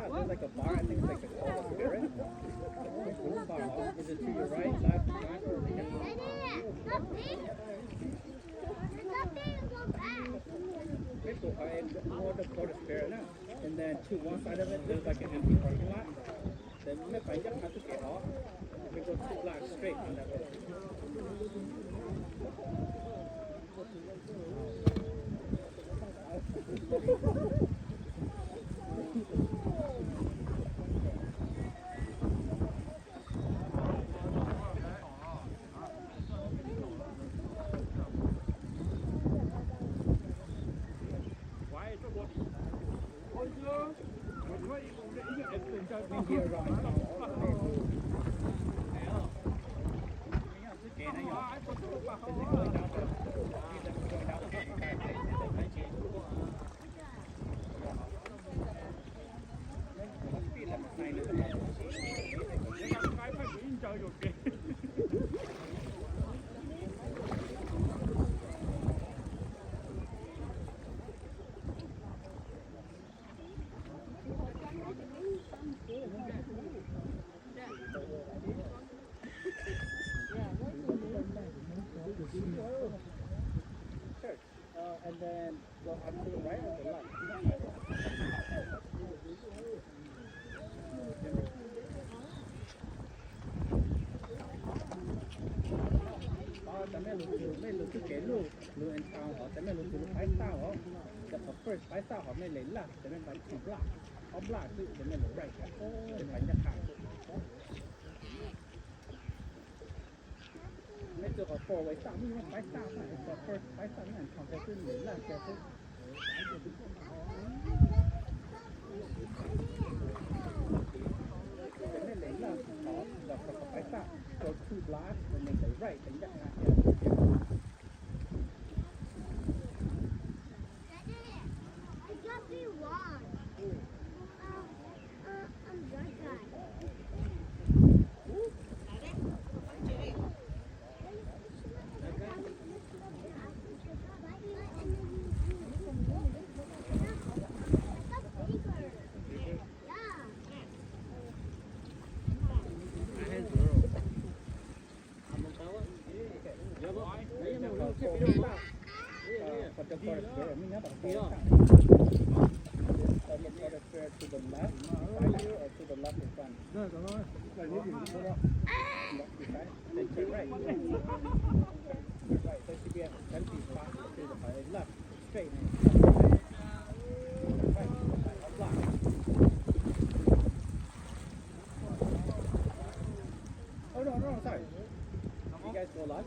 There's like a bar, I think it's like the Cold Spirit. Is it to your right, left, back, or okay, so I know the Cold Spirit now. And then to one side of it, there's like an empty parking lot. Then if I just have to get off, we go 2 blocks straight on that road. And then go up to the right or the left? Mấy lúc cái lúc anh tao họ sẽ mấy lúc phải tao họ the first phải tao họ mấy lấy là sẽ mấy phải chụp lại họ lại tự sẽ mấy lúc right sẽ phải nhặt hàng mấy chỗ họ phô với tao nhưng phải tao phải the first phải tao này họ sẽ tự lấy là sẽ tự sẽ mấy lấy là họ phải tao go 2 blocks and then they right and nhặt hàng Oh no, sorry. You guys go live?